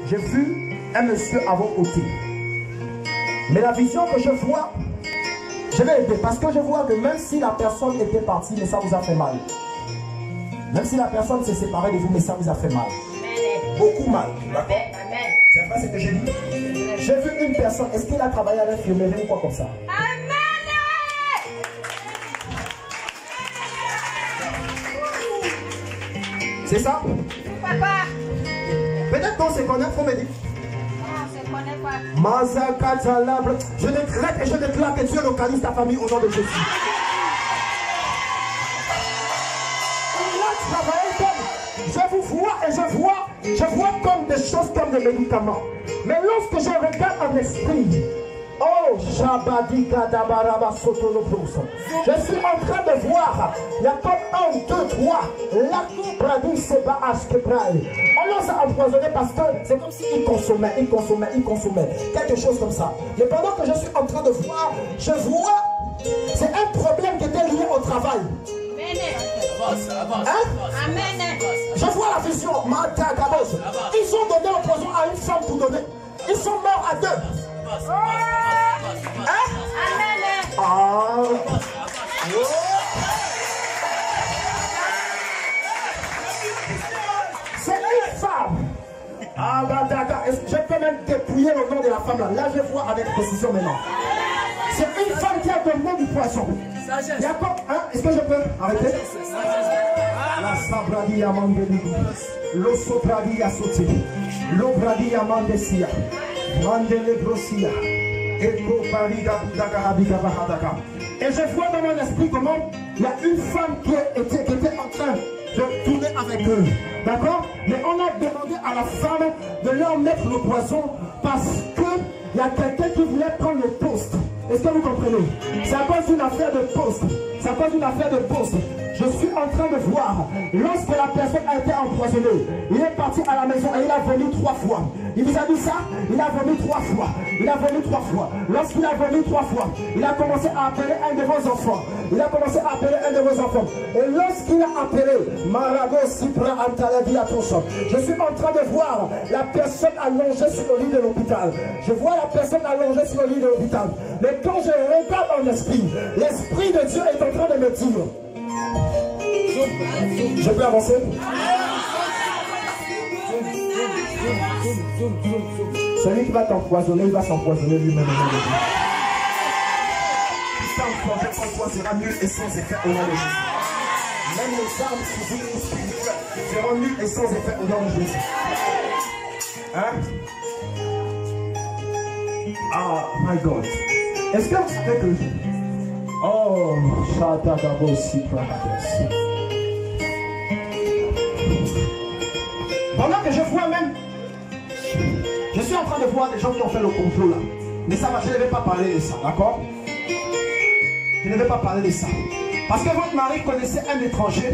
j'ai vu un monsieur à vos côtés. Mais la vision que je vois, je vais aider parce que je vois que même si la personne était partie, mais ça vous a fait mal. Même si la personne s'est séparée de vous, mais ça vous a fait mal. Beaucoup mal. D'accord? C'est vrai ce que j'ai dit? J'ai vu une personne, est-ce qu'il a travaillé à l'infirmerie ou quoi comme ça? C'est ça? Papa. Peut-être qu'on se connaît, faut me dire. Je décrète et je déclare que Dieu localise ta famille au nom de Jésus. Il a travaillé comme, je vous vois et je vois comme des choses comme des médicaments. Mais lorsque je regarde en esprit, oh, je suis en train de voir, il y a comme 1, 2, 3, la coupe c'est pas acheté. On l'a empoisonné parce que c'est comme s'il consommait, quelque chose comme ça. Mais pendant que je suis en train de voir, je vois, c'est un problème qui était lié au travail. Hein? Je vois la vision. Ils ont donné le poison à une femme pour donner. Ils sont morts à 2. Hein? Ah. C'est une femme. Ah bah d'accord. Je peux même dépouiller le nom de la femme là. Là je vois avec précision maintenant. C'est une femme qui a donné du poisson. Jacob, hein? Est-ce que je peux arrêter? La sabradi amandeli, l'osso bradi a sauté, l'eau bradi amandesia, mandele brosia, eco parida budagarabiga bahadaka. Et je vois dans mon esprit comment il y a une femme qui était en train de tourner avec eux. D'accord? Mais on a demandé à la femme de leur mettre le poison parce qu'il y a quelqu'un qui voulait prendre le poste. Est-ce que vous comprenez? C'est à cause d'une affaire de poste. C'est à cause d'une affaire de poste. Je suis en train de voir, lorsque la personne a été empoisonnée, il est parti à la maison et il a vomi 3 fois. Il vous a dit ça? Il a vomi 3 fois. Il a vomi 3 fois. Lorsqu'il a vomi 3 fois, il a commencé à appeler un de vos enfants. Il a commencé à appeler un de vos enfants. Et lorsqu'il a appelé, Marago Sipra Antaladi Atosha, je suis en train de voir la personne allongée sur le lit de l'hôpital. Je vois la personne allongée sur le lit de l'hôpital. Mais quand je regarde en esprit, l'esprit de Dieu est en train de me dire, je peux avancer? Celui qui va t'empoisonner, il va s'empoisonner lui-même. Qui t'empoisonne en toi sera nul et sans effet au nom de Jésus. Même les armes physiques ou spirituelles seront nulles et sans effet au nom de Jésus. Hein? Ah, my God. Est-ce que vous savez que... Oh, Shatakabo Sipranatos. Pendant que je vois même, je suis en train de voir des gens qui ont fait le complot là. Mais ça va, je ne vais pas parler de ça, d'accord? Je ne vais pas parler de ça. Parce que votre mari connaissait un étranger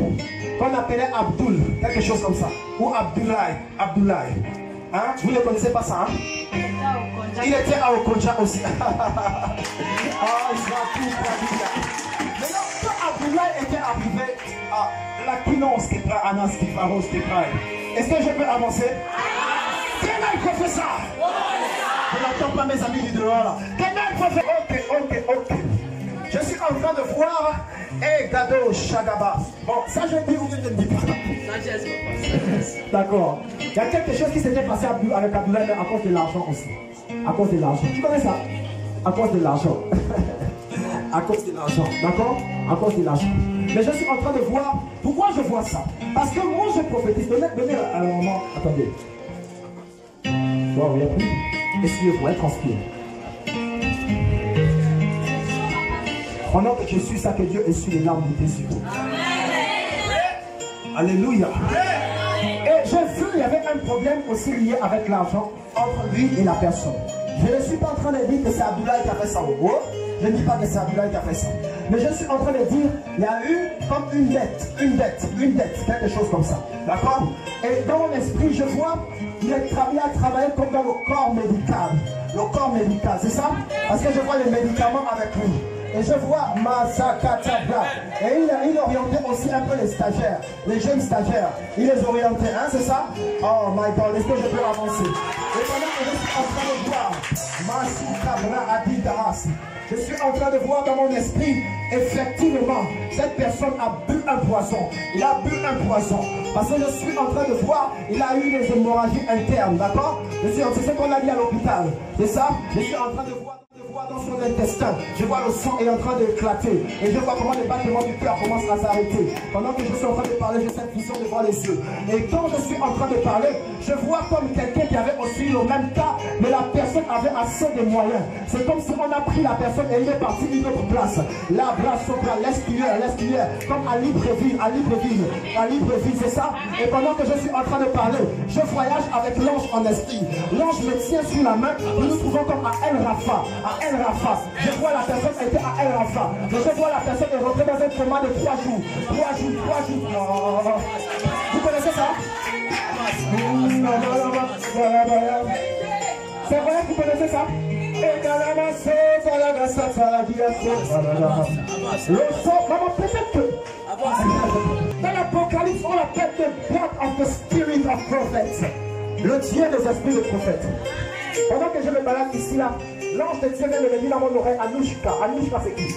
qu'on appelait Abdul, quelque chose comme ça. Ou Abdoulaye. Hein? Vous ne connaissez pas ça, hein? Il était à Okonja aussi. Mais lorsque Abdoulaye était arrivé à la Kinos qui prend Anas qui Faros qui prend. Est-ce que je peux avancer? Quel professeur? Je n'entends pas mes amis du dehors là. Quel professeur? Ok. Je suis en train de voir Gado Shagaba. Bon, ça je dis ou je ne dis pas? D'accord. Il y a quelque chose qui s'était passé avec Abdoulaye à cause de l'argent aussi. À cause de l'argent. Tu connais ça? À cause de l'argent. À cause de l'argent. D'accord? À cause de l'argent. Mais je suis en train de voir. Pourquoi je vois ça? Parce que moi je prophétise. Donnez un moment. Attendez. Wow, il n'y a plus. Essuyez-vous, être transpiré. Pendant que je suis ça, que Dieu essuie les larmes de tes yeux. Alléluia. Et j'ai vu, il y avait un problème aussi lié avec l'argent entre lui et la personne. Je ne suis pas en train de dire que c'est Abdoulaye qui a fait ça. Oh, je ne dis pas que c'est Abdoulaye qui a fait ça. Mais je suis en train de dire, il y a eu comme une dette, quelque chose comme ça. D'accord? Et dans mon esprit, je vois, il a travaillé comme dans le corps médical. Le corps médical, c'est ça? Parce que je vois les médicaments avec lui. Et je vois Masakatabla. Et il orientait aussi un peu les stagiaires, les jeunes stagiaires. Il les orientait, hein, c'est ça? Oh my God, est-ce que je peux avancer? Et pendant que je suis en train de voir Masukabla Adidas, je suis en train de voir dans mon esprit, effectivement, cette personne a bu un poison. Il a bu un poison. Parce que je suis en train de voir, il a eu des hémorragies internes, d'accord? C'est ce qu'on a dit à l'hôpital. C'est ça? Je suis en train de voir dans son intestin. Je vois le sang est en train d'éclater. Et je vois comment les battements du cœur commencent à s'arrêter. Pendant que je suis en train de parler, j'ai cette vision devant les yeux. Et quand je suis en train de parler, je vois comme quelqu'un qui avait aussi le même cas, mais la personne avait assez de moyens. C'est comme si on a pris la personne et il est parti d'une autre place. La brasse au bras, l'estuaire, comme à Libreville, c'est ça? Et pendant que je suis en train de parler, je voyage avec l'ange en esprit. L'ange me tient sur la main. Nous nous trouvons comme à El Rafa. À El Rafa. Je vois la personne était à El Rafa. Je vois la personne est rentrée dans un coma de 3 jours. 3 jours. Oh. Vous connaissez ça? C'est vrai que vous connaissez ça? Le sang, maman, peut-être que dans l'Apocalypse, on l'appelle the God of the Spirit of Prophets. Le Dieu des esprits de prophètes. Pendant que je me balade ici, là, l'ange de Dieu vient de me dire dans mon oreille, Anushka. Anushka, c'est qui?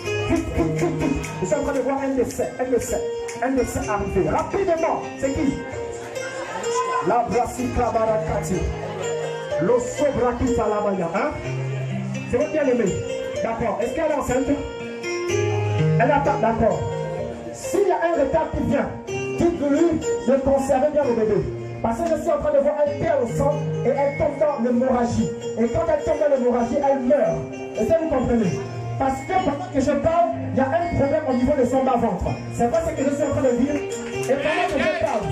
Je suis en train de voir un décès arriver. Rapidement, c'est qui? La Brasika Barakati. L'osso Braki Salamaya. Hein? C'est votre bien-aimé. D'accord. Est-ce qu'elle est enceinte? Elle attend. D'accord. S'il y a un retard qui vient, dites-lui de conserver bien le bébé. Parce que je suis en train de voir elle perd le sang et elle tombe dans l'hémorragie. Et quand elle tombe dans l'hémorragie, elle meurt. Est-ce que vous comprenez? Parce que pendant que je parle, il y a un problème au niveau de son bas-ventre. C'est pas ce que je suis en train de dire. Et pendant que je parle,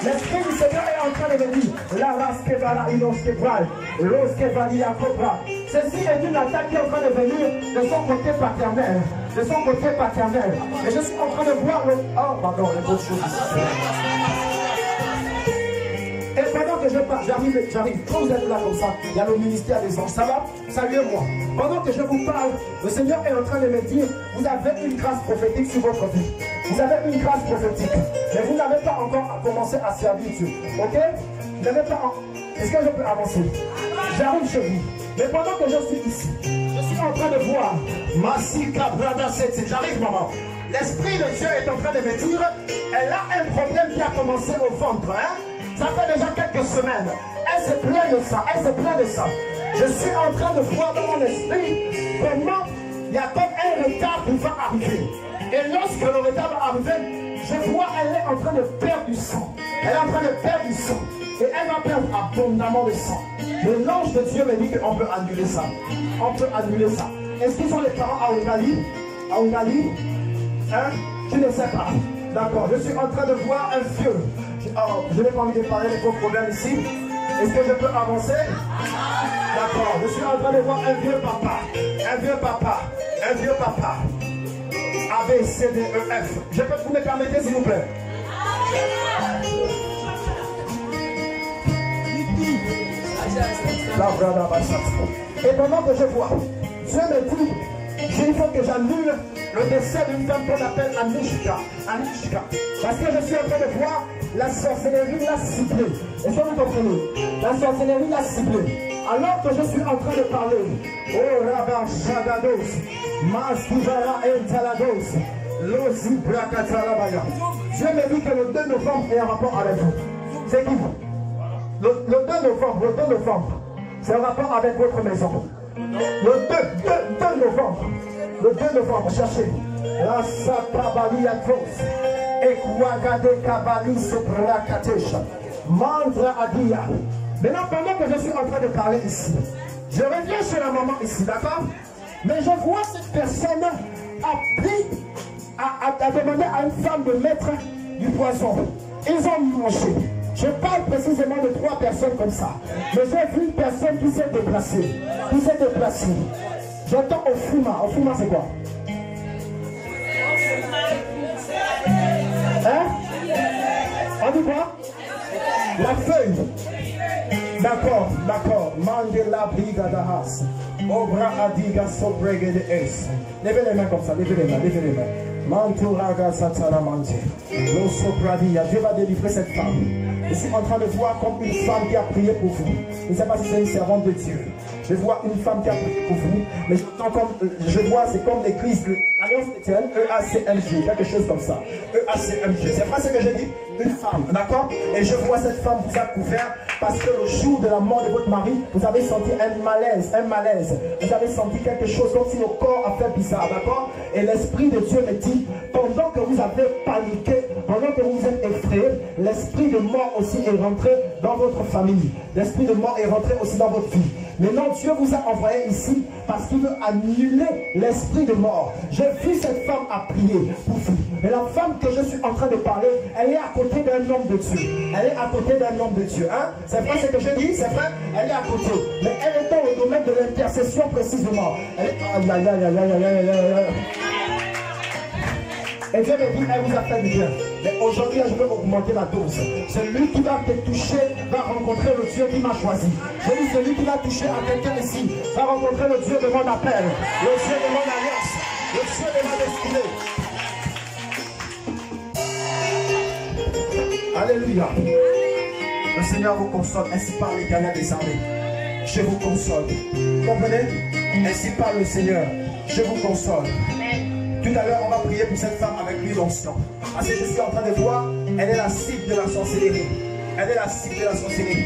l'Esprit du Seigneur est en train de me dire, la race que va la inos que va, l'os que va la cobra. Ceci est une attaque qui est en train de venir de son côté paternel. Et je suis en train de voir le... Oh, pardon, les autres choses. Et pendant que je parle, j'arrive. Quand vous êtes là comme ça, il y a le ministère des anges. Ça va? Saluez-moi. Pendant que je vous parle, le Seigneur est en train de me dire, vous avez une grâce prophétique sur votre vie. Vous avez une grâce prophétique. Mais vous n'avez pas encore commencé à servir Dieu. Ok? Vous n'avez pas encore... Est-ce que je peux avancer? J'arrive chez vous. Mais pendant que je suis ici, je suis en train de voir Masika Brada Seti. J'arrive, maman. L'Esprit de Dieu est en train de me dire, elle a un problème qui a commencé au ventre. Hein? Ça fait déjà quelques semaines. Elle se plaint de ça. Je suis en train de voir dans mon esprit comment il y a comme un retard qui va arriver. Et lorsque le retard va arriver, je vois elle est en train de perdre du sang. Elle est en train de perdre du sang. Et elle va perdre abondamment de sang. Mais l'ange de Dieu me dit qu'on peut annuler ça. Est-ce qu'ils sont les parents à Ounali? Hein? Je ne sais pas. D'accord. Je suis en train de voir un vieux. Je n'ai pas envie de parler de vos problèmes ici. Est-ce que je peux avancer? D'accord. Je suis en train de voir un vieux papa. A, B, C, D, E, F. Je peux vous me permettez, s'il vous plaît? Et pendant que je vois, Dieu me dit, il faut que j'annule le décès d'une femme qu'on appelle Anushka. Parce que je suis en train de voir la sorcellerie l'a ciblée. Est-ce que vous comprenez? La sorcellerie l'a ciblée. Alors que je suis en train de parler, oh Rabba Shagados, Maskivara Entalados, Losi Brakatalabaya. Dieu me dit que le 2 novembre est en rapport avec vous. C'est qui? Le 2 novembre, c'est en rapport avec votre maison. Le 2 novembre, cherchez. La Satabali Atros, Ekwagade Kabali Soprakatesh, Mandra Adia. Maintenant, pendant que je suis en train de parler ici, je reviens chez la maman ici, d'accord? Mais je vois cette personne a demandé à une femme de mettre du poison. Ils ont mangé. Je parle précisément de 3 personnes comme ça. Mais j'ai vu une personne qui s'est déplacée. J'entends au fuma. Au fuma, c'est quoi? Hein? On dit quoi? La feuille. D'accord. la brigadahas. Obra adiga sobrege de es. Levez les mains comme ça, levez les mains, levez les mains. Mantouraga sataramante. Lo sopradia. Dieu va délivrer cette femme. Je suis en train de voir comme une femme qui a prié pour vous. Je ne sais pas si c'est une servante de Dieu. Je vois une femme qui a prié pour vous. Mais je vois, c'est comme l'église, l'Alliance chrétienne, EACMG, quelque chose comme ça. EACMG. C'est pas ce que j'ai dit? Une femme, d'accord? Et je vois cette femme vous a couvert parce que le jour de la mort de votre mari, vous avez senti un malaise, un malaise. Vous avez senti quelque chose comme si le corps a fait bizarre, d'accord? Et l'Esprit de Dieu me dit, pendant que vous avez paniqué, pendant que vous vous êtes effrayé, l'esprit de mort aussi est rentré dans votre famille. L'esprit de mort est rentré aussi dans votre vie. Maintenant, Dieu vous a envoyé ici parce qu'il veut annuler l'esprit de mort. J'ai vu cette femme à prier pour vous. Mais la femme que je suis en train de parler, elle est à côté d'un homme de Dieu. Elle est à côté d'un homme de Dieu. Hein? C'est vrai ce que je dis? C'est vrai? Elle est à côté. Mais elle est dans le domaine de l'intercession précisément. Elle est... Et Dieu me dit, elle vous a fait du bien. Mais aujourd'hui, je veux augmenter la dose. Celui qui va te toucher va rencontrer le Dieu qui m'a choisi. Je dis, celui qui va toucher à quelqu'un ici va rencontrer le Dieu de mon appel, le Dieu de mon alliance, le Dieu de ma destinée. Alléluia. Le Seigneur vous console, ainsi parle l'Éternel des armées. Je vous console. Comprenez? Ainsi parle le Seigneur. Je vous console. Tout à l'heure, on va prier pour cette femme avec l'huile onction. Parce que je suis en train de voir, elle est la cible de la sorcellerie. Elle est la cible de la sorcellerie.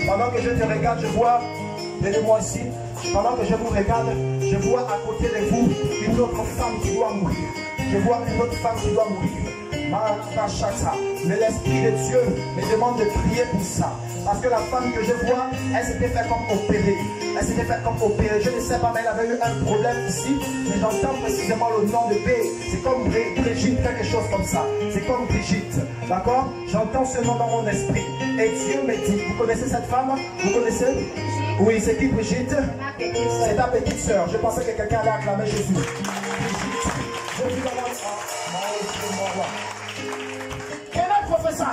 Pendant que je te regarde, je vois, aidez-moi ici, pendant que je vous regarde, je vois à côté de vous une autre femme qui doit mourir. Je vois une autre femme qui doit mourir. Mais l'Esprit de Dieu me demande de prier pour ça. Parce que la femme que je vois, elle s'était fait comme opérer. Elle s'était fait comme opérer. Je ne sais pas, mais elle avait eu un problème ici. Mais j'entends précisément le nom de B. C'est comme Brigitte, quelque chose comme ça. C'est comme Brigitte. D'accord? J'entends ce nom dans mon esprit. Et Dieu me dit, vous connaissez cette femme? Vous connaissez? Oui, c'est qui Brigitte? C'est ta petite soeur. Je pensais que quelqu'un allait acclamer Jésus. Brigitte. Je vis dans mon Quel est le professeur?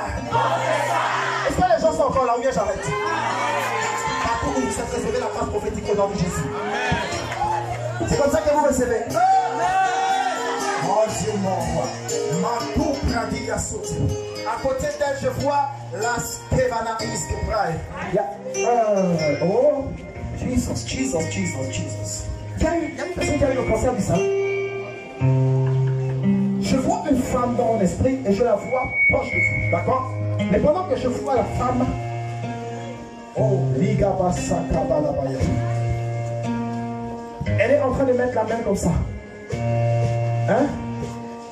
Est-ce que les gens sont encore là ou bien j'arrête? Partout où vous êtes recevez la grâce prophétique au nom de Jésus. C'est comme ça que vous recevez. Oh Dieu mon roi. Ma coupe radie a sauté. À côté d'elle, je vois la Stevana Iskeprai. Oh, Jesus. Il y a une personne qui a eu le cancer du sein. Je vois une femme dans mon esprit et je la vois proche de vous, d'accord? Mais pendant que je vois la femme, oh, elle est en train de mettre la main comme ça. Hein?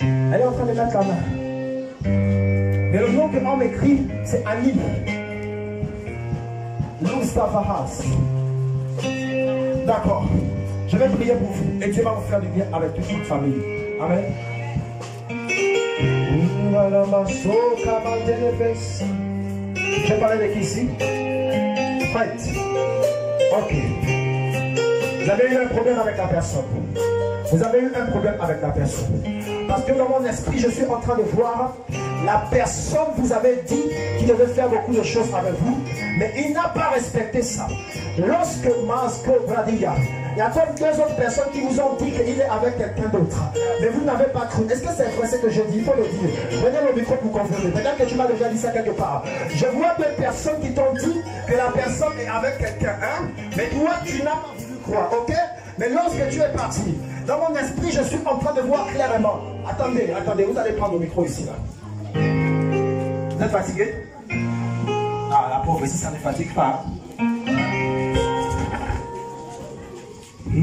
Elle est en train de mettre la main. Mais le nom que l'on m'écrit, c'est Annie. Loustavahas. D'accord. Je vais prier pour vous et Dieu va vous faire du bien avec toute votre famille. Amen. Je vais parler de qui ici? Fight. Ok. Vous avez eu un problème avec la personne. Vous avez eu un problème avec la personne. Parce que dans mon esprit, je suis en train de voir la personne, vous avez dit qu'il devait faire beaucoup de choses avec vous, mais il n'a pas respecté ça. Lorsque Masco Bradia, il y a comme deux autres personnes qui vous ont dit qu'il est avec quelqu'un d'autre. Mais vous n'avez pas cru. Est-ce que c'est vrai ce que je dis? Il faut le dire. Prenez le micro pour confirmer. Peut-être que tu m'as déjà dit ça quelque part. Je vois deux personnes qui t'ont dit que la personne est avec quelqu'un. Hein? Mais toi, tu n'as pas voulu croire. Ok? Mais lorsque tu es parti, dans mon esprit, je suis en train de voir clairement. Attendez, vous allez prendre le micro ici. Là. Vous êtes fatigué? Ah, la pauvre, ici, ça ne fatigue pas. Joue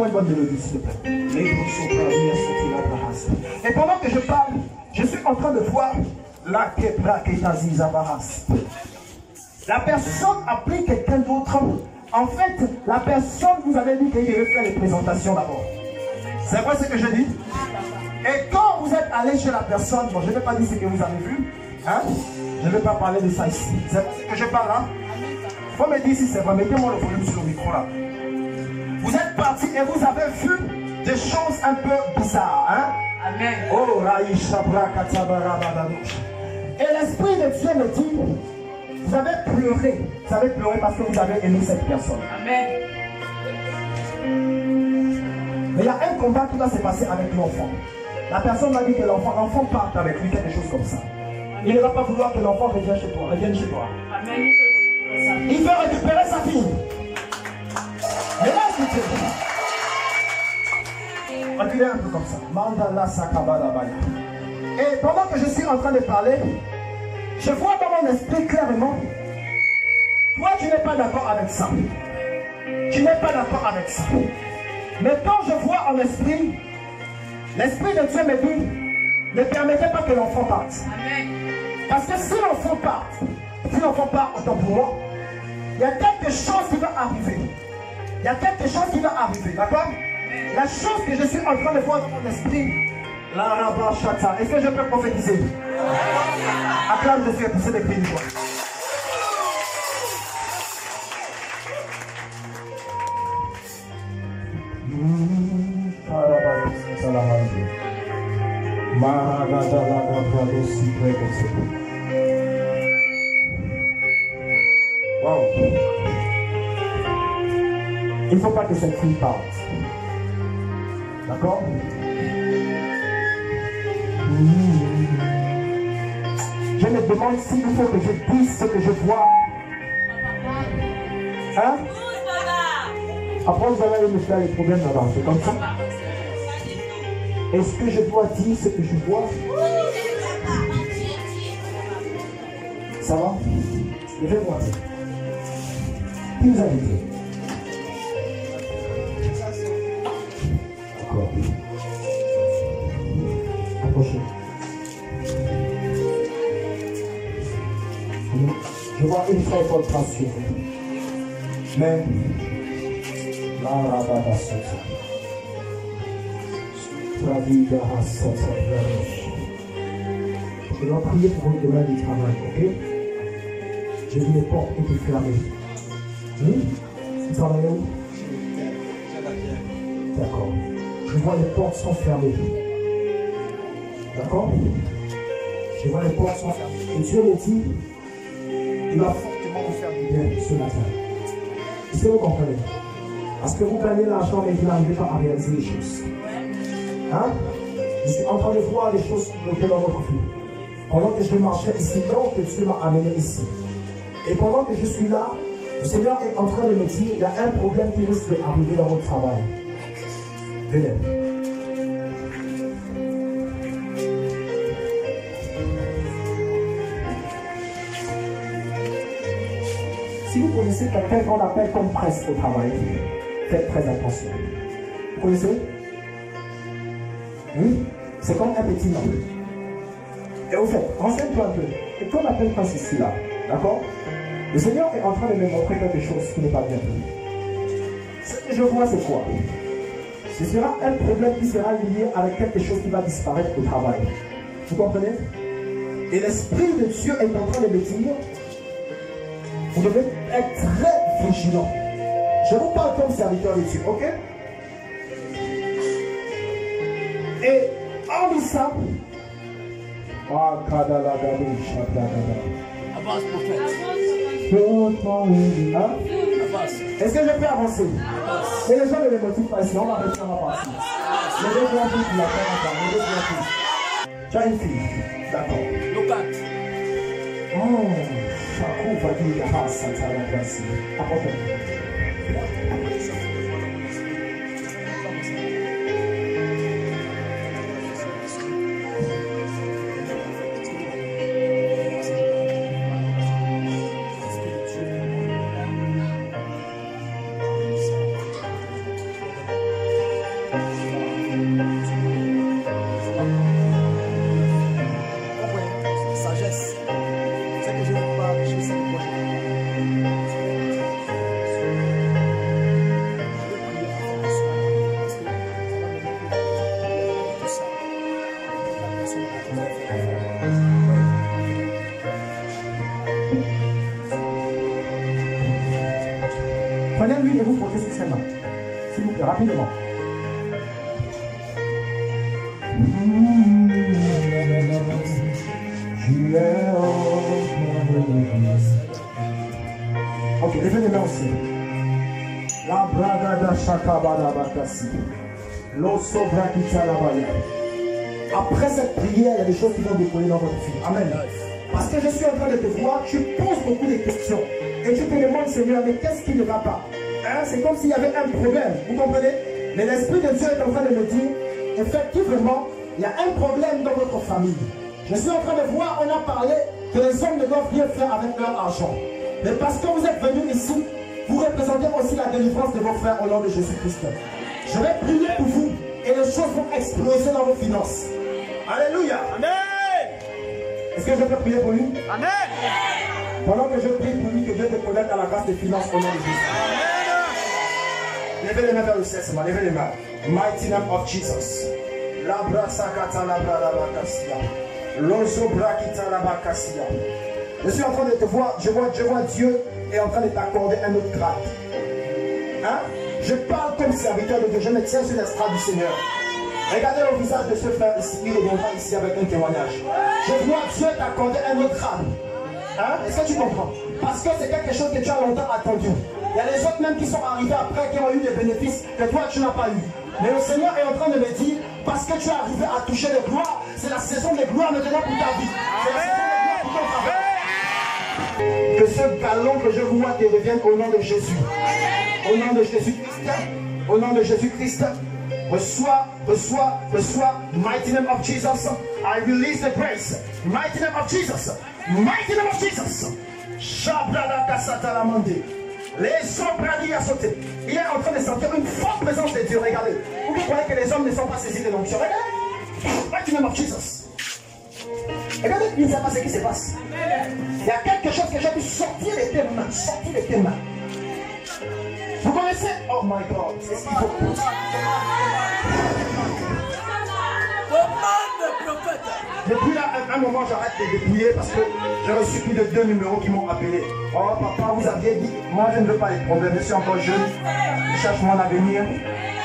une bonne mélodie, s'il te plaît. Et pendant que je parle, je suis en train de voir la personne a pris quelqu'un d'autre. En fait, la personne vous avait dit qu'il devait faire les présentations d'abord. C'est vrai ce que je dis? Et quand vous êtes allé chez la personne, bon, je ne vais pas dire ce que vous avez vu, hein? Je ne vais pas parler de ça ici. C'est vrai ce que je parle, hein? Il faut me dire si c'est vrai. Mettez-moi le volume sur le micro là. Vous êtes parti et vous avez vu des choses un peu bizarres, hein? Amen. Oh, Raïcha Brakatabara Badadouche. Et l'Esprit de Dieu me dit, vous avez pleuré. Vous avez pleuré parce que vous avez aimé cette personne. Amen. Mais il y a un combat qui va se passer avec l'enfant. La personne m'a dit que l'enfant parte avec lui, quelque chose comme ça. Il ne va pas vouloir que l'enfant revienne chez toi. Amen. Il veut récupérer sa fille. Mais là, écoutez. Reculez un peu comme ça. Mandala Sakabalabaya. Et pendant que je suis en train de parler, je vois dans mon esprit clairement, toi tu n'es pas d'accord avec ça. Tu n'es pas d'accord avec ça. Mais quand je vois en esprit, l'Esprit de Dieu me dit, ne permettez pas que l'enfant parte. Amen. Parce que si l'enfant part autant pour moi, il y a quelque chose qui va arriver. Il y a quelque chose qui va arriver, d'accord? La chose que je suis en train de voir dans mon esprit, la Rabba Shata, est-ce que je peux prophétiser? Acclame Jésus et pousser des cris de joie. Wow. Il ne faut pas que cette fille parte. D'accord? Je me demande s'il faut que je dise ce que je vois. Hein? Après, vous allez me faire les problèmes là-bas. C'est comme ça. Est-ce que je dois dire ce que je vois? Ça va? Levez-moi. Qui vous a dit? D'accord. Approchez. Je vois une très forte trace sur vous. Mais la rabada sota. Je dois prier pour vous demain du travail, ok? J'ai vu les portes étaient fermées. Vous travaillez où? D'accord. Je vois les portes sont fermées. D'accord? Je vois les portes sont fermées. Et Dieu me dit, il va fortement vous faire du bien ce matin. Est-ce que vous comprenez? Parce que vous gagnez l'argent mais vous n'arrivez pas à réaliser les choses. Hein? Je suis en train de voir les choses bloquées dans votre vie. Pendant que je marchais ici, donc que Dieu m'a amené ici. Et pendant que je suis là, le Seigneur est en train de me dire, il y a un problème qui risque d'arriver dans votre travail. Venez. Si vous connaissez quelqu'un qu'on appelle comme presse au travail, faites très attention. Vous connaissez? C'est comme un petit nom. Et au fait, renseigne-toi un peu. Et qu'on appelle pas ici là, d'accord? Le Seigneur est en train de me montrer quelque chose qui n'est pas bien. Ce que je vois, c'est quoi? Ce sera un problème qui sera lié avec quelque chose qui va disparaître au travail. Vous comprenez? Et l'Esprit de Dieu est en train de me dire, vous devez être très vigilant. Je vous parle comme serviteur de Dieu, ok? Et en ça, Avance, prophète. hein? Est-ce que je peux avancer? Et les gens ne les motivent pas ici, on va rester en partie. Les deux grands filles, tu l'as fait encore, les deux grands filles. Tu as une fille, d'accord. Locate. Oh, Chakou va dire ah, ça t'a la place. Apporte-moi. Prenez l'huile et vous frottez sur ses mains. S'il vous plaît, rapidement. Ok, levez les mains aussi. La braga da shakabada bakasi. L'osso brakita la baya. Après cette prière, il y a des choses qui vont décoller dans votre vie. Amen. Parce que je suis en train de te voir, tu poses beaucoup de questions. Et tu te demandes, Seigneur, mais qu'est-ce qui ne va pas? Hein? C'est comme s'il y avait un problème. Vous comprenez? Mais l'Esprit de Dieu est en train de me dire, effectivement, il y a un problème dans votre famille. Je suis en train de voir, on a parlé que les hommes ne doivent rien faire avec leur argent. Mais parce que vous êtes venus ici, vous représentez aussi la délivrance de vos frères au nom de Jésus-Christ. Je vais prier pour vous et les choses vont exploser dans vos finances. Alléluia. Amen. Est-ce que je peux prier pour lui? Amen. Pendant que je prie pour lui, que Dieu te connecte à la grâce des finances au nom de Jésus. Amen. Levez les mains vers le ciel, levez les mains. Mighty name of Jesus. La brasakata la brakassia. L'ozo brakita la brakassia. Je suis en train de te voir, je vois Dieu est en train de t'accorder un autre grade. Hein? Je parle comme serviteur de Dieu, je me tiens sur l'estrade du Seigneur. Regardez le visage de ce frère ici, il reviendra ici avec un témoignage. Je vois Dieu t'accorder un autre grade. Hein? Est-ce que tu comprends? Parce que c'est quelque chose que tu as longtemps attendu. Il y a les autres même qui sont arrivés après, qui ont eu des bénéfices que toi tu n'as pas eu. Mais le Seigneur est en train de me dire, parce que tu es arrivé à toucher les gloires, c'est la saison des gloires maintenant pour ta vie. C'est la saison des gloires pour ton travail. Que ce galon que je vois te revienne au nom de Jésus. Au nom de Jésus-Christ. Au nom de Jésus-Christ. Reçois. Mighty name of Jesus. I release the grace. Mighty name of Jesus. Mighty name of Jesus. Shabrada kasata la mande. Les sombradi a sauté. Il est en train de sentir une forte présence de Dieu. Regardez. Vous croyez que les hommes ne sont pas saisis de l'onction? Regardez. Mighty name of Jesus. Regardez, il ne sait pas ce qui se passe. Il y a quelque chose que j'ai pu sortir de tes mains. Sortir de tes mains. Vous connaissez? Oh my God. C'est ce qu'il faut. Depuis là, un moment, j'arrête de dépouiller parce que j'ai reçu plus de 2 numéros qui m'ont appelé. Oh papa, vous aviez dit, moi je ne veux pas les problèmes, je suis encore jeune, je cherche mon avenir.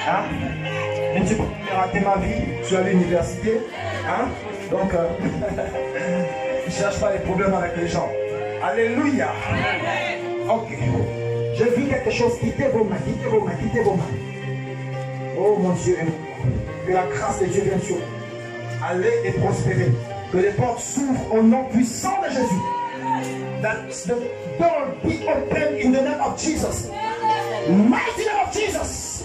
Hein? Je ne suis pas raté ma vie, je suis à l'université. Hein? Donc, je ne cherche pas les problèmes avec les gens. Alléluia. Ok. Je vis quelque chose, quittez vos mains, quittez vos mains, quittez vos mains. Oh mon Dieu, que la grâce de Dieu vienne sur vous. Allez et prospérez. Que les portes s'ouvrent au nom puissant de Jésus. That the door be open in the name of Jesus. Mighty name of Jesus.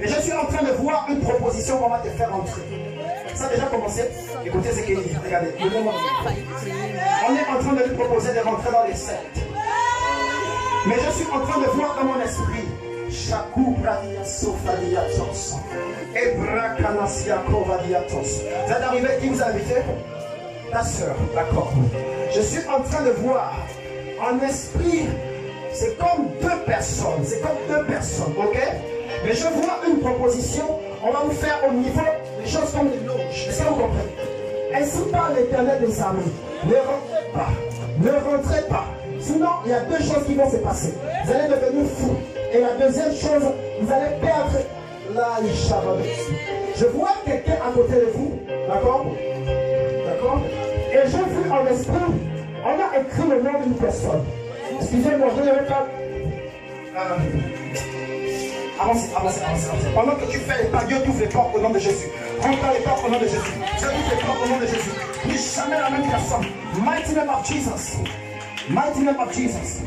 Et je suis en train de voir une proposition qu'on va te faire entrer. Ça a déjà commencé. Écoutez ce qu'il dit. Regardez. On est en train de lui proposer de rentrer dans les sectes. Mais je suis en train de voir dans mon esprit. Shaku Bradia Sofadiatos. Ebrakanasia Kovadiatos. Vous êtes arrivé, qui vous a invité? Ta soeur, d'accord. Je suis en train de voir en esprit, c'est comme 2 personnes. C'est comme 2 personnes, ok? Mais je vois une proposition. On va vous faire au niveau des choses comme les loges. Est-ce que vous comprenez? Ainsi parle l'Éternel des armées. Ne rentrez pas. Ne rentrez pas. Sinon, il y a 2 choses qui vont se passer. Vous allez devenir fou. Et la deuxième chose, vous allez perdre la Ishabad. Je vois quelqu'un à côté de vous. D'accord? D'accord? Et j'ai vu en esprit, on a écrit le nom d'une personne. Excusez-moi, je ne vais pas. Avancez. Pendant que tu fais les pas, Dieu t'ouvre les portes au nom de Jésus. Rentre dans les portes au nom de Jésus. Dieu t'ouvre les portes au nom de Jésus. Plus jamais la même personne. Mighty name of Jesus. Mighty name of Jesus.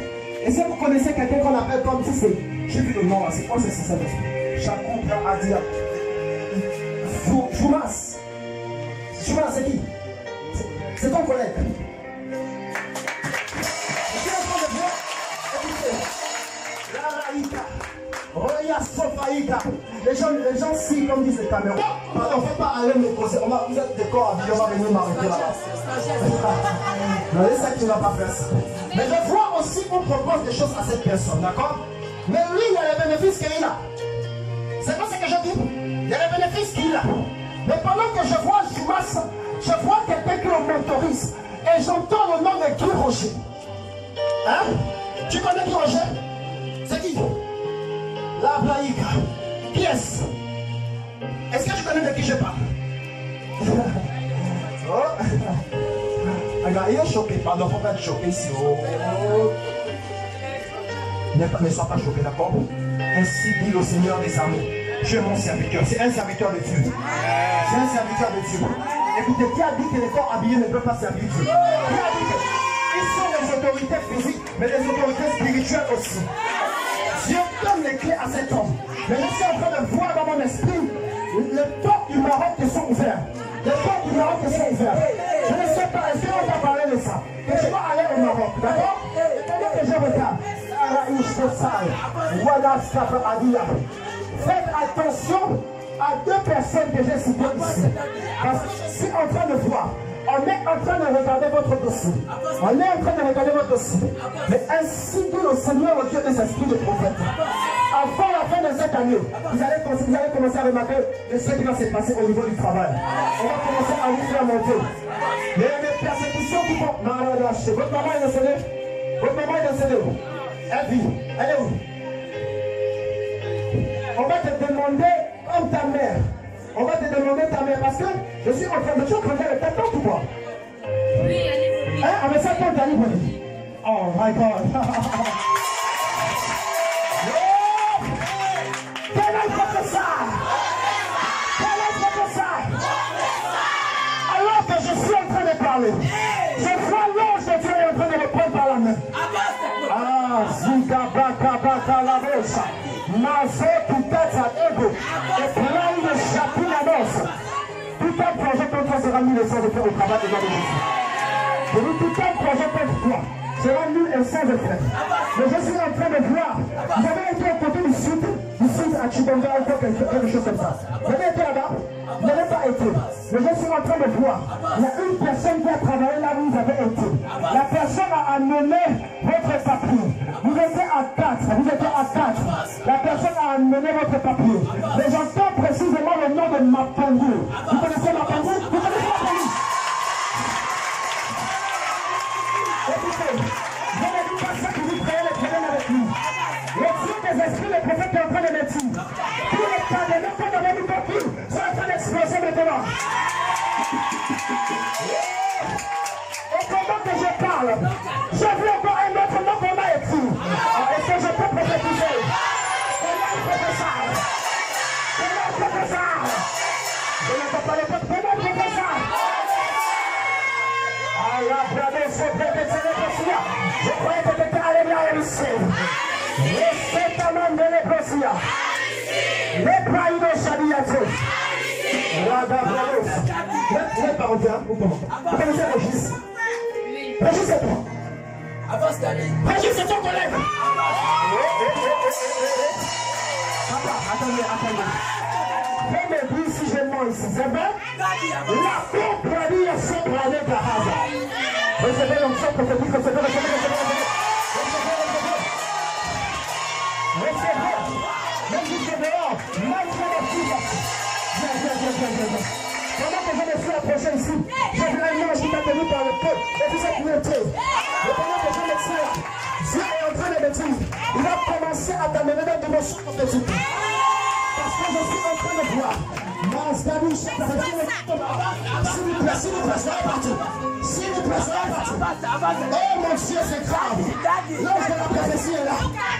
Et si vous connaissez quelqu'un qu'on appelle comme si c'est. J'ai vu le nom là, c'est quoi c'est ça? Chakoubra Adia. Joumas. Joumas, c'est qui? C'est ton collègue. Je suis en train de voir. Écoutez. La Raïka. Roya Sofaïka. Les gens si comme disent les caméras. On ne peut pas aller me poser. Vous êtes des corps habillés, on va venir m'arrêter là-bas. Non, c'est ça que tu n'as pas fait ça. Mais je vois aussi qu'on propose des choses à cette personne, d'accord? Mais lui, il y a les bénéfices qu'il a. C'est pas ce que je dis. Il y a les bénéfices qu'il a. Mais pendant que je vois Joumas, je vois quelqu'un qui le mentorise. Et j'entends le nom de Guy Roger. Hein? Tu connais Guy Roger? C'est qui? La Blaïka. Qui est-ce? Est-ce que tu connais de qui je parle. Oh. Alors, il est choqué. Pardon, il ne faut pas être choqué ici. Oh. Ne sois pas choqué, d'accord? Ainsi dit le Seigneur des armées. Tu es mon serviteur. C'est un serviteur de Dieu. C'est un serviteur de Dieu. Écoutez, qui a dit que les corps habillés ne peuvent pas servir Dieu? Qui a dit que ils sont les autorités physiques, mais les autorités spirituelles aussi. Dieu donne les clés à cet homme. Mais je suis en train de voir dans mon esprit les portes du Maroc qui sont ouvertes. Les portes du Maroc qui sont ouvertes. Je ne sais pas, est-ce qu'on va parler de ça? Que tu vas aller au Maroc, d'accord? Pendant que je regarde, faites attention à deux personnes que j'ai citées ici. Parce que je suis en train de voir. On est en train de regarder votre dossier. On est en train de regarder votre dossier. Mais ainsi que le Seigneur, le Dieu des esprits de prophète. Avant la fin de cette année, vous allez commencer à remarquer ce qui va se passer au niveau du travail. On va commencer à vous faire monter. Il y a des persécutions qui vont. Votre maman est décédée. Votre maman est décédée. Elle vit. Elle est où? On va te demander comme ta mère. On va te demander ta mère parce que je suis en train de regarder ta tante ou quoi? Oui, elle est venue. Hein? Avec sa tante, elle est venue. Oh my God. Quel est le professeur? Quel est le professeur? Alors que je suis en train de parler, je vois l'ange de Dieu est en train de me prendre par la main. Ah, Zika Baka Baka la Bosa. Mazo Tutata Ego. Et plein de chapines à l'os. Tout un projet contre toi sera mis le sang de faire au travail de Jésus. Je dis tout un projet contre toi sera nul et sans effet. Mais je suis en train de voir. Vous avez été au côté du sud à Chibanga, encore quelque chose comme ça. Vous avez été là-bas? Vous n'avez pas été. Mais je suis en train de voir. Il y a une personne qui a travaillé là où vous avez été. La personne a amené votre papier. Vous étiez à 4. Vous étiez à 4. La personne a amené votre papier. Mais j'entends précisément le nom de Mapangu. Vous connaissez Mapangu? Vous connaissez Mapangu? Écoutez, je ne dis pas ça que vous créez les problèmes avec nous. Le Dieu des esprits, le prophète est en train de me dire. Tous les cas de l'enfant de l'homme compris sont en train d'exploser maintenant. Et pendant que je parle, j'ai vu encore un autre nom qu'on m'a écrit. Est-ce que je peux prophétiser? C'est là le professeur. C'est là le professeur. Je ne peux pas le faire. C'est là le professeur. Je croyais que tu étais allé bien réussir. C'est ta main de l'éprosia. Les praïs de Chabiato. Vous n'êtes pas rentré, hein? Ou comment? Vous connaissez Régis? Régis, c'est toi. Régis, c'est ton collègue. Attendez. Fais mes bruits si je mens ici, c'est vrai? La compagnie est sur planète à hasard. Recevez l'onction prophétique, recevez. Même si c'est dehors, malgré les filles. Viens. Pendant que je me suis approché ici, j'ai vu un ange qui m'a tenu par le peu et vous êtes monté. Et pendant que je me suis là, Dieu est en train de me dire, il va commencer à t'amener dans des dimensions prophétiques. Parce que je suis en train de voir. S'il vous plaît, soyez parti. S'il vous plaît, soyez parti. Oh mon Dieu, c'est grave. L'ange de la prophétie est là.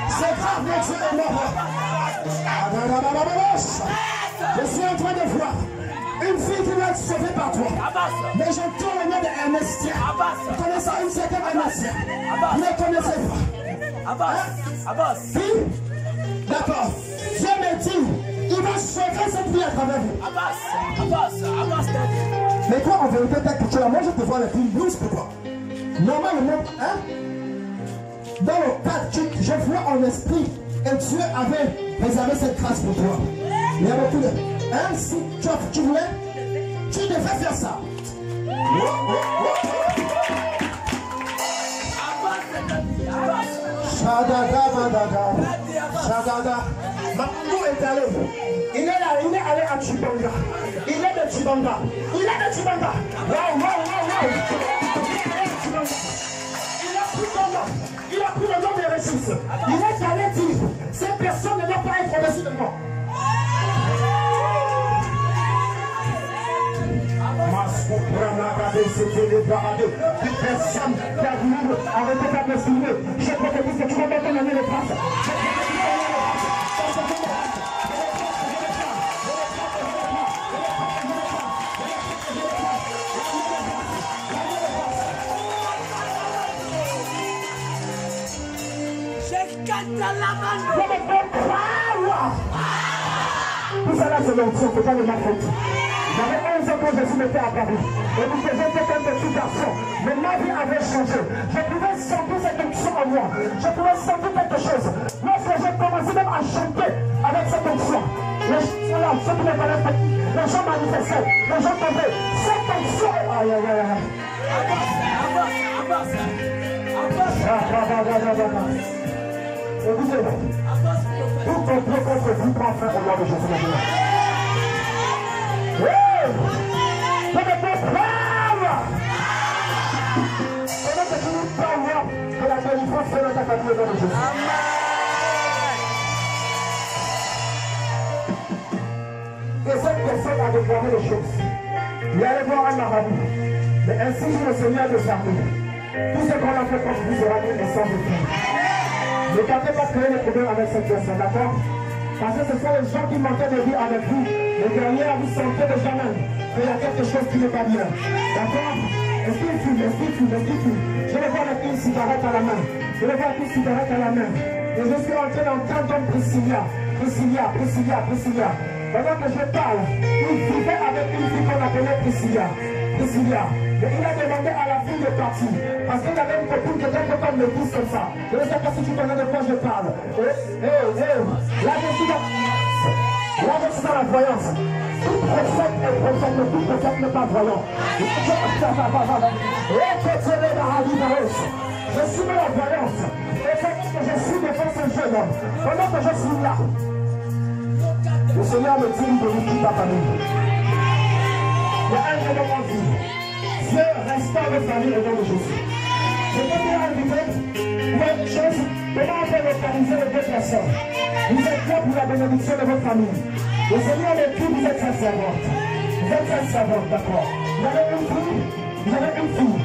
C'est grave, mon Dieu est mort. Je suis en train de voir une fille qui va être sauvée par toi. Mais j'entends le nom d'Ernestien. Vous connaissez une certaine Ernestien? Vous ne connaissez pas? Fille? D'accord. Dieu me dit, il va sauver cette fille à travers vous. Mais toi, en vérité, t'as que tu es là. Moi, je te vois les films blues pour toi. Normalement, hein? Dans le cadre, je vois en esprit, et Dieu avait réservé cette grâce pour toi. Il y a beaucoup de... Hein? Si tu voulais, tu devais faire ça. Shadada. Makou est allé. Il est allé à Chibanga. Il est de Chibanga. Waouh. Il a pris le nom de Régis. Il est allé dire, ces personnes ne doivent pas être au-dessus de moi. c'était les paradis. Toute personne qui a voulu arrêter de me filmer, je prophétise que tu vas mettre les traces. Tout ça là, c'est l'onction, c'est pas de ma faute. J'avais 11 ans quand Jésus m'était apparu. Et puis j'étais comme un petit garçon. Mais ma vie avait changé. Je pouvais sentir cette onction en moi. Je pouvais sentir quelque chose. Lorsque j'ai commencé même à chanter avec cette onction, les gens là, ceux qui me connaissent pas, les gens manifestaient, les gens tombaient. Cette onction. Aïe, aïe, aïe, aïe. Écoutez, tout complot contre vous prend fin au nom de Jésus maintenant. Oui! Je ne peux pas! Pendant que tu nous parles, que la délivrance soit dans ta famille au nom de Jésus. Et cette personne a déclaré les choses. Il allait voir un marabout. Mais ainsi dit le Seigneur des armées. Tout ce qu'on a fait contre vous sera mis et sans défaut. Ne tentez pas de créer des problèmes avec cette personne, d'accord? Parce que ce sont les gens qui manquaient de vie avec vous. Les derniers, vous sentez déjà même qu'il y a quelque chose qui n'est pas bien. D'accord? Est-ce qu'il fume? Est-ce qu'il fume? Est-ce qu'il fume? Je le vois avec une cigarette à la main. Je le vois avec une cigarette à la main. Et je suis en train d'entendre comme Priscilla. Pendant que je parle, il vivait avec une fille qu'on appelait Priscilla. Mais il a demandé à la fille de partir. Parce qu'il avait une copine qui était un peu comme le pouce comme ça. Je ne sais pas si tu connais de quoi je parle. Là, je suis dans la voyance. Tout prophète est prophète, mais tout prophète n'est pas voyant. Je suis dans la voyance. Et c'est que je suis devant ce jeune homme. Pendant que je suis là, le Seigneur me dit de nous quitter ta famille. Il y a un jeune homme en vie. Dieu restaure votre famille au nom de Jésus. Je peux vous inviter pour une chose, comment on peut localiser les deux personnes. Vous êtes là pour la bénédiction de votre famille. Le Seigneur me dit, vous êtes sa servante. Vous êtes sa servante, d'accord. Vous avez une fille,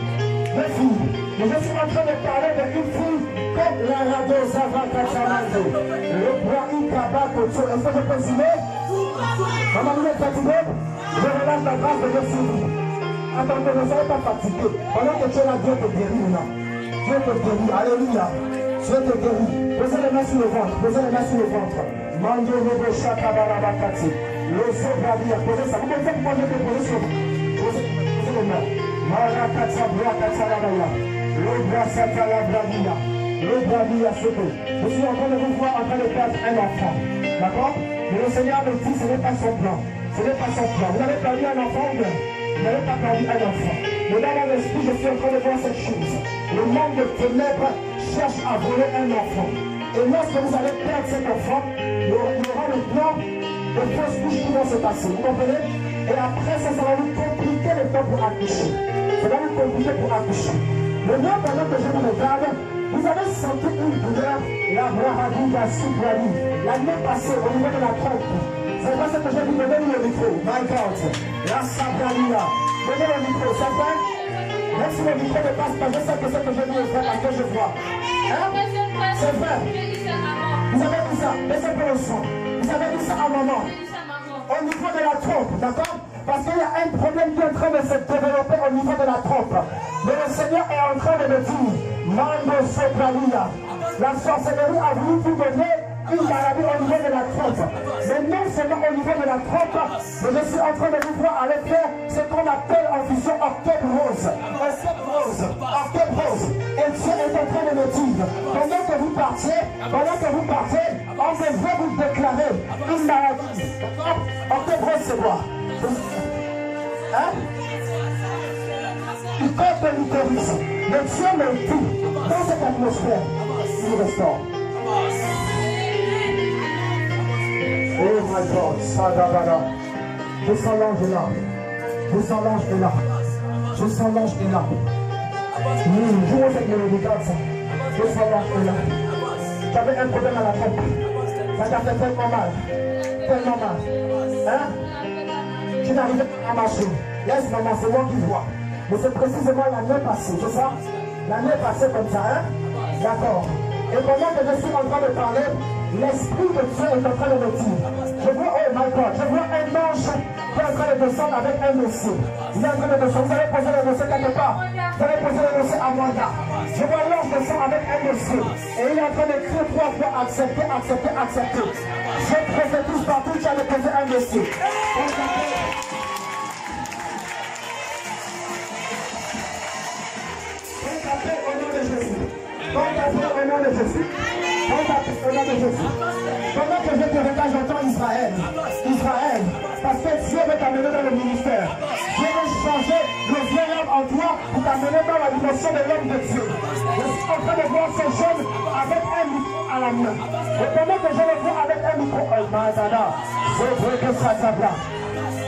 deux filles. Mais je suis en train de parler d'une fille comme la radio Zava Kachamando. Le Brahim Kabakoto. Est-ce que je peux signer? Maman, vous êtes fatigué? Je relâche la grâce de Dieu sur vous. Attendez, ne soyez pas fatigué. Pendant que tu es là, Dieu te guérit maintenant. Dieu te guérit. Alléluia. Dieu te guérit. Posez les mains sur le ventre. Mando Robo Shakabarabakati. Le Sobradia. Posez ça. Vous pouvez faire poser sur le ventre. Posez les mains. Marakata Brakata Labaya. Le Brasata Labradia. Le Bradia Soto. Je suis en train de vous voir en train de perdre un enfant. D'accord? Mais le Seigneur me dit, ce n'est pas son plan. Ce n'est pas son plan. Vous avez perdu un enfant ou bien? Vous n'avez pas perdu un enfant. Mais dans mon esprit, je suis en train de voir cette chose. Le monde de ténèbres cherche à voler un enfant. Et lorsque vous allez perdre cet enfant, il y aura le plan de fausses couches qui vont se passer. Vous comprenez? Et après, ça va vous compliquer le temps pour accoucher. Ça va vous compliquer pour accoucher. Maintenant, pendant que je vous regarde, vous avez senti une douleur, la Brahadiga Subrani, l'année passée au niveau de la trompe. C'est pas ce que j'ai dit, donnez-lui le micro. My God. La Sabrania. Donnez le micro, c'est vrai? Même si le micro ne passe pas, je sais que ce que je dis est vrai parce que je vois. Hein? C'est vrai. Vous avez dit ça, laissez pour le son. Vous avez dit ça à maman. Au niveau de la trompe, d'accord? Parce qu'il y a un problème qui est en train de se développer au niveau de la trompe. Mais le Seigneur est en train de me dire, Mando Sopralia, la sorcellerie a voulu vous donner une maladie au niveau de la trompe. Mais non seulement au niveau de la trompe, mais je suis en train de vous voir aller faire ce qu'on appelle en fusion octobre rose. Octobre rose. Et Dieu est en train de me dire, pendant que vous partez, on devrait vous déclarer une maladie. Octobre rose, c'est quoi? Hein? Il compte l'utérus. Mais Dieu me dit, dans cette atmosphère, il restaure. Oh my God, Sadabara. Je sens l'ange est là. Je sens l'ange est là. Je sens l'ange est là. Je vois cette mélodie, regarde ça. Je sens l'ange est là. J'avais un problème à la trompe. Ça t'a fait tellement mal. Tellement mal. Hein? Tu n'arrivais pas à marcher. Laisse maman, c'est moi qui vois. mais c'est précisément l'année passée, c'est ça? L'année passée comme ça, hein? D'accord. Et pendant que je suis en train de parler, l'Esprit de Dieu est en train de me dire. Je vois, oh my God, je vois un ange qui est en train de descendre avec un dossier. Il est en train de descendre. Vous allez poser le dossier quelque part. Vous allez poser le dossier à Wanda. Je vois l'ange descendre avec un dossier. Et il est en train d'écrire 3 fois accepter, accepter, accepter. Je prophétise partout, tu as déposé un dossier. Au nom de Jésus. Au nom de Jésus. Au nom de Jésus. Pendant que je te regarde, j'entends Israël. Israël. Parce que Dieu veut t'amener dans le ministère. Dieu veut changer le vieil homme en toi pour t'amener dans la dimension de l'homme de Dieu. Je suis en train de voir ce jeune avec un micro à la main. Et pendant que je le vois avec un micro, je veux que ça s'abla.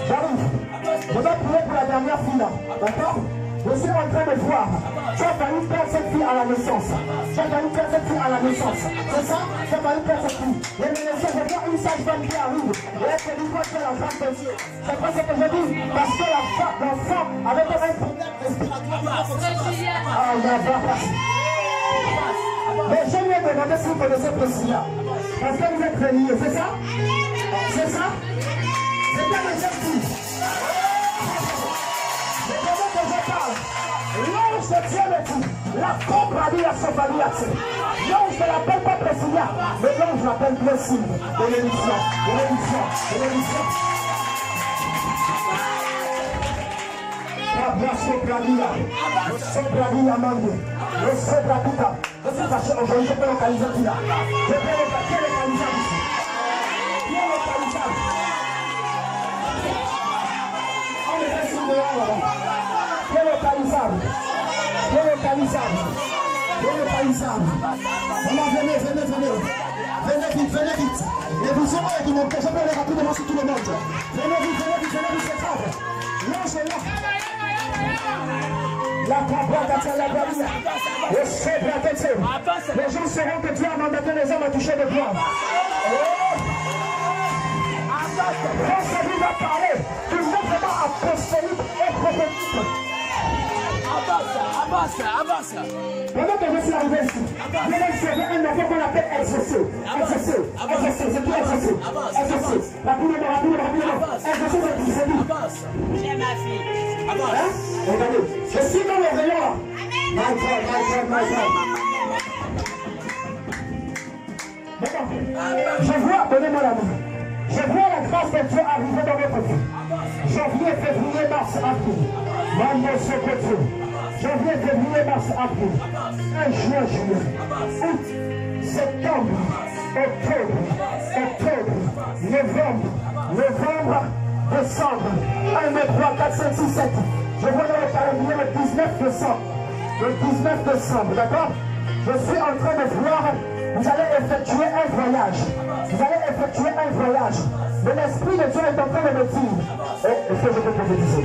J'arrive. Je vais prier pour la dernière fille là. D'accord? Je suis en train de voir. Tu as failli perdre cette fille à la naissance. Tu as failli perdre cette fille à la naissance. C'est ça? Tu as failli perdre cette fille. Et maintenant, je vois une sage-femme qui arrive. Et elle te dit quoi, tu es la femme de Dieu. C'est pas ce que je dis. Parce que l'enfant avait un problème respiratoire. Ah, il y a pas. Mais je lui ai demandé si vous connaissez Priscilla. Parce que vous êtes reliés, c'est ça? C'est ça? C'est bien les jeunes filles. Mais pendant que je parle, l'ange de Dieu me dit, la cobra dit à son famille. L'ange ne l'appelle pas Priscilla, mais l'ange l'appelle Blessing. De l'émission, de l'émission, de l'émission. Je suis fâché aujourd'hui, je peux localiser qui là. Je peux localiser ici. Qui est localisable? On est resté dehors là-bas. Qui est localisable? Qui est localisable? Qui est localisable? Maman, venez, venez, venez. Venez vite, venez vite. Les visions et du monde, je peux aller rapidement sur tout le monde. Venez vite, venez vite, venez vite, c'est grave. L'ange est là. La propagation, la gravité, le chef. Les gens sauront que Dieu a mandaté les hommes à toucher le bois. Quand celui va parler, tu veux vraiment apostolique et prophétique. Avance. Pendant que je suis arrivé ici, je vais observer un enfant qu'on appelle exaucé. C'est qui exaucé? Rapidement. Exaucé, c'est qui? J'ai ma fille. Regardez, je suis dans le rayon là. My God. Je vois, donnez-moi la main. Je vois la grâce de Dieu arriver dans votre vie. Janvier, février, mars, avril. Janvier, février, mars, avril. 1 juin, juillet. Août, septembre, octobre, novembre, décembre. 1, 2, 3, 4, 5, 6, 7. Je vois dans le calendrier le 19 décembre. Le 19 décembre, d'accord? Je suis en train de voir, vous allez effectuer un voyage. Mais l'Esprit de Dieu est en train de me dire, est-ce que je peux prophétiser?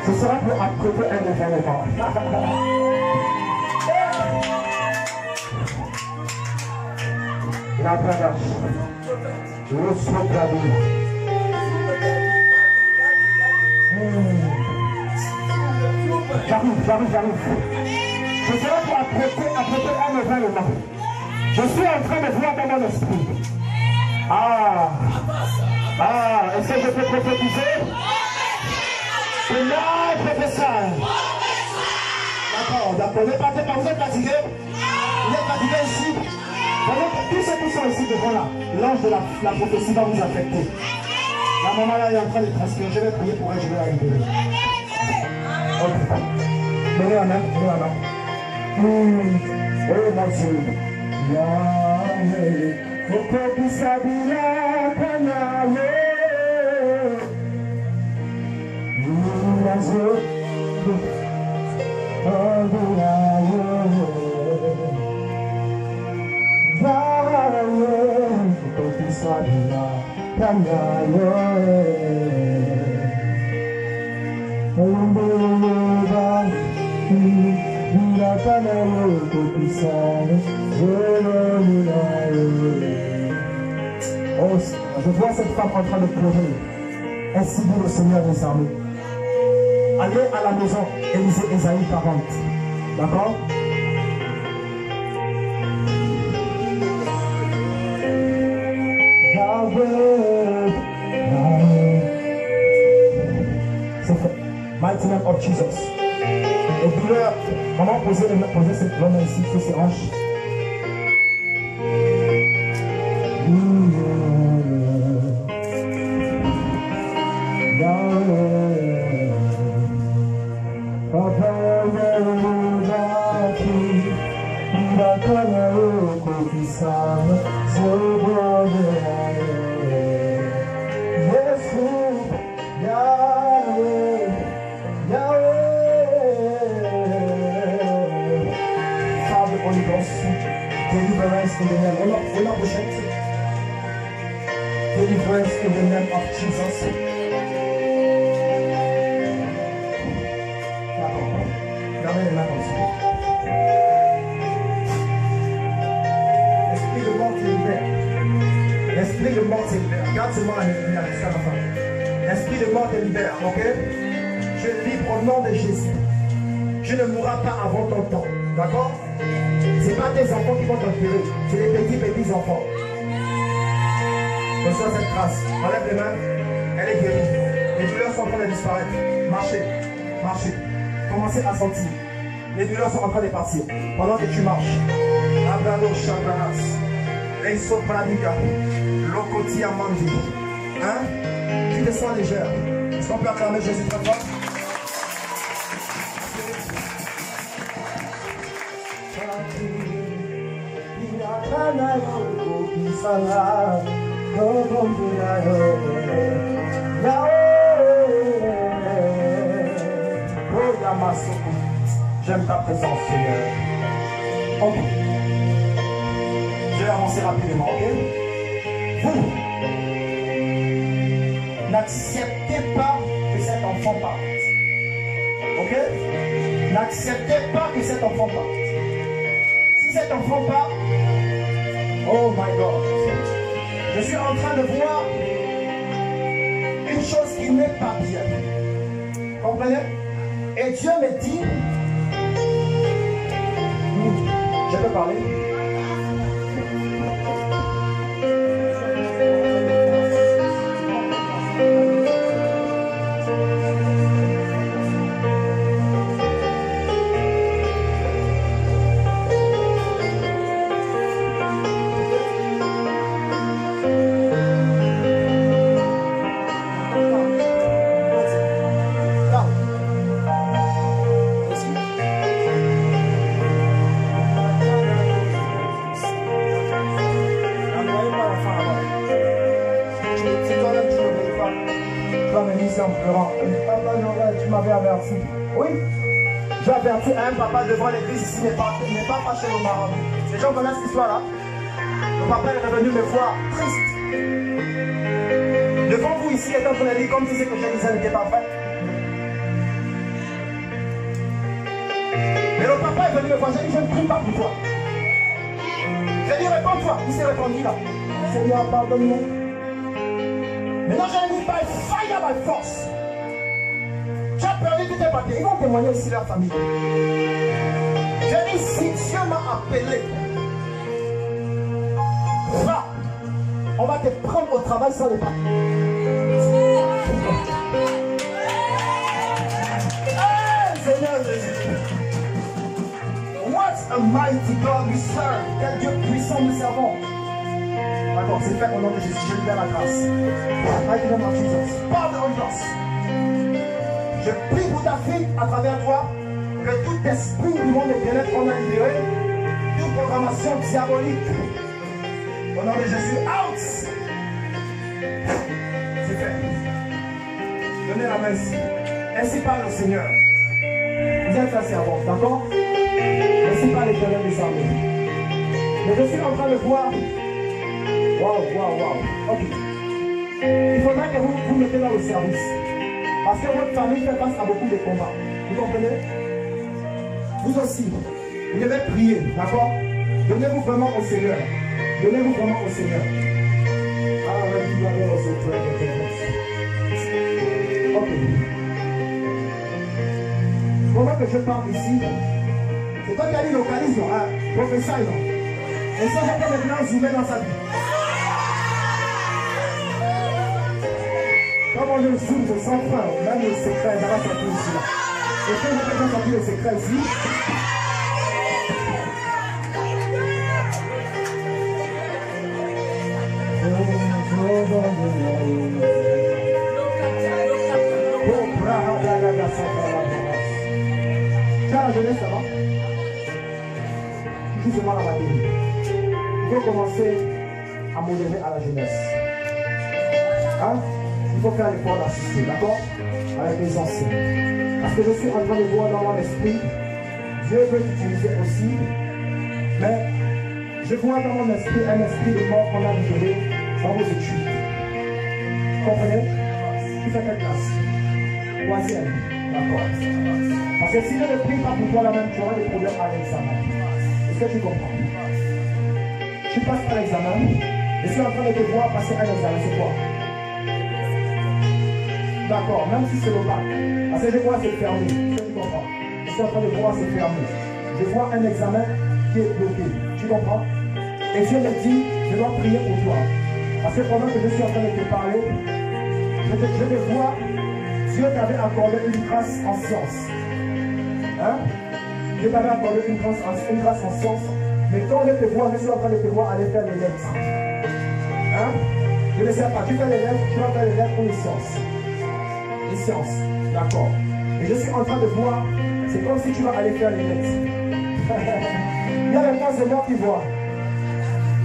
Ce sera pour apprêter un événement. La bradache. Le soprano. J'arrive. Je serai pour apprêter un événement. Je suis en train de voir dans mon esprit. Est-ce que je peux prophétiser? Tonight, professeur. D'accord. Ne partez pas, vous êtes fatigué? Vous êtes fatigué ici? Tous ceux qui sont ici devant là, l'ange de la prophétie va vous affecter. La maman là est en train de transpirer. Je vais prier pour elle, je vais la libérer. Ok. Donnez la main. Oh mon Dieu. Yahweh. Oko Bisabila Kanaye. Nazo. Je vois cette femme en train de pleurer. Ainsi dit le Seigneur des armées. Allez à la maison et lisez Ésaïe 40. D'accord? C'est fait. Mighty name of Jesus. Et douleur, maman, posez cette main ici sur ses hanches. Deliverance in the name. We're not pushing. Deliverance in the name of Jesus. Gardez les mains comme ça. L'esprit de mort te libère. L'esprit de mort te libère. Garde seulement la lumière jusqu'à la fin. L'esprit de mort te libère, ok? Je libre au nom de Jésus. Tu ne mourras pas avant ton temps. D'accord? Ce n'est pas tes enfants qui vont t'enterrer, c'est les petits enfants. Reçois cette grâce. Enlève les mains. Elle est guérie. Les douleurs sont en train de disparaître. Marchez. Marchez. Commencez à sentir. Les douleurs sont en train de partir. Pendant que tu marches. Abrado Chabranas. Reiso Pradiga. Lokoti Amandi. Hein? Tu te sens légère. Est-ce qu'on peut acclamer Jésus très fort? J'aime ta présence, Seigneur. Ok. Je vais avancer rapidement, ok? Vous n'acceptez pas que cet enfant parte. Ok? N'acceptez pas que cet enfant parte. Si cet enfant part, oh my God, je suis en train de voir une chose qui n'est pas bien. Comprenez? Et Dieu me dit, je peux parler? Tu m'avais averti. Oui, j'ai averti un papa devant l'église ici, n'est pas fâché au Maroc. Les gens connaissent cette histoire-là. Le papa est revenu me voir triste. Devant vous ici, il est en train de dire comme si ce que je disais n'était pas vrai. Mais le papa est venu me voir, j'ai dit je ne prie pas pour toi. J'ai dit réponds-toi, il s'est répondu là. Seigneur, pardonne-moi. Maintenant j'ai dit by fire, by force. Tu as perdu tous tes papiers. Ils vont témoigner aussi leur famille. J'ai dit, si Dieu m'a appelé, va, on va te prendre au travail sans les papiers. Hey, Seigneur Jésus. What a mighty God we serve. Quel Dieu puissant nous servons. D'accord, c'est fait au nom de Jésus. Je libère la grâce. Mighty name of Jesus. Parle de Holy Ghost. Je prie pour ta fille à travers toi, que tout esprit du monde de bien-être qu'on a libéré, toute programmation diabolique, au nom de Jésus, out! C'est fait. Donnez la main ici. Ainsi parle le Seigneur. Vous êtes là, servant, d'accord? Ainsi parle l'Éternel des armées. Mais je suis en train de voir. Waouh. Ok. Il faudra que vous mettez là au service. Parce que votre famille fait face à beaucoup de combats. Vous comprenez? Vous aussi, vous devez prier, d'accord? Donnez-vous vraiment au Seigneur. Donnez-vous vraiment au Seigneur. que je parle ici, c'est toi qui as dit localise, hein, professeur, non. Et ça, je peux maintenant zoomer dans sa vie. Comment je zoome, je sens peur, même les secrets, ça va sortir ici. Là. Et quand je peux sortir les secrets ici, tu as la jeunesse là-bas? Justement la matinée. Il faut commencer à modérer à la jeunesse. Hein? Il faut faire l'effort d'assister, d'accord? Avec les anciens. Parce que je suis en train de voir dans mon esprit, Dieu veut t'utiliser aussi, mais je vois dans mon esprit un esprit de mort qu'on a libéré dans vos études. Vous comprenez? Tu fais quelle classe? Troisième. D'accord. Parce que si je ne prie pas pour toi la même, tu auras des problèmes à l'examen. Est-ce que tu comprends? Tu passes à l'examen. Je suis en train de te voir passer un examen. C'est quoi? D'accord. Même si c'est le bac. Parce que je vois c'est fermé. Est-ce que tu comprends? Je suis en train de voir c'est fermé. Je vois un examen qui est bloqué. Tu comprends? Et Dieu me dit, je dois prier pour toi. Parce que pendant que je suis en train de te parler, je te vois, Dieu t'avait accordé une grâce en science. Hein? Dieu t'avait accordé une grâce en science. Mais quand je te vois, je suis en train de te voir aller faire les lettres. Hein? Je ne sais pas, tu fais les lettres, tu vas faire les lettres ou les sciences? Les sciences, d'accord. Et je suis en train de voir, c'est comme si tu vas aller faire les lettres. Viens avec moi, c'est moi qui vois.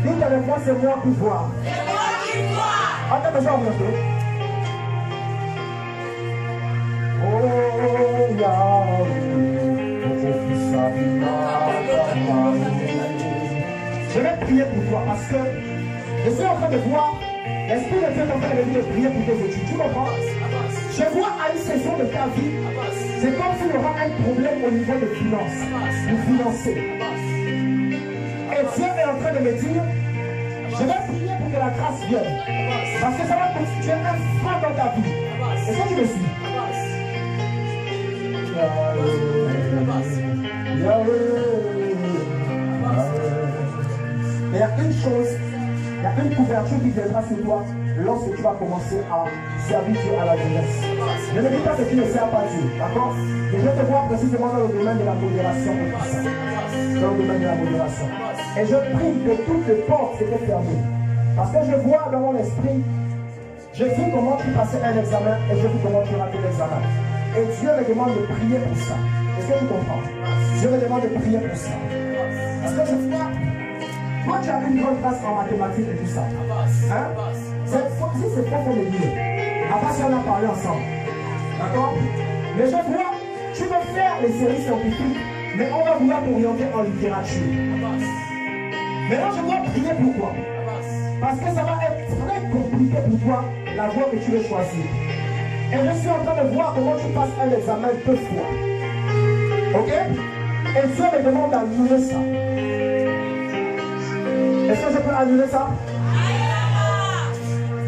Dites avec moi, c'est moi qui vois. C'est moi qui vois. Attends, mais j'en reviens. Oh, je vais prier pour toi parce que je suis en train de voir l'Esprit de Dieu est en train de venir prier pour tes études. Tu comprends? Je vois à une saison de ta vie, c'est comme s'il y aura un problème au niveau de finances, de financer. Et Dieu est en train de me dire, je vais prier pour que la grâce vienne. Parce que ça va constituer un frein dans ta vie. Est-ce que tu me suis? Mais il y a une chose, il y a une couverture qui viendra sur toi lorsque tu vas commencer à servir Dieu à la jeunesse. Je ne dis pas que tu ne sers pas Dieu, d'accord? Mais je vais te voir précisément dans le domaine de la modération. Dans le domaine de la modération. Et je prie que toutes les portes s'étaient fermées. Parce que je vois dans mon esprit, j'ai vu comment tu passais un examen et j'ai vu comment tu ratais l'examen. Et Dieu me demande de prier pour ça. Est-ce que tu comprends? Dieu me demande de prier pour ça. Parce que je vois, toi tu as une grande place en mathématiques et tout ça. Hein? Si c'est pas pour me dire. Après ça, on a parlé ensemble. D'accord? Mais je vois, tu veux faire les séries scientifiques, mais on va vouloir t'orienter en littérature. Maintenant, je dois prier pour toi. Parce que ça va être très compliqué pour toi, la voie que tu veux choisir. Et je suis en train de voir comment tu passes un examen 2 fois. Ok? Et Dieu me demande d'annuler ça. Est-ce que je peux annuler ça?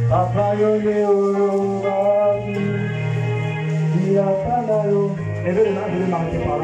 Papa levez les mains, je vais m'arrêter par là.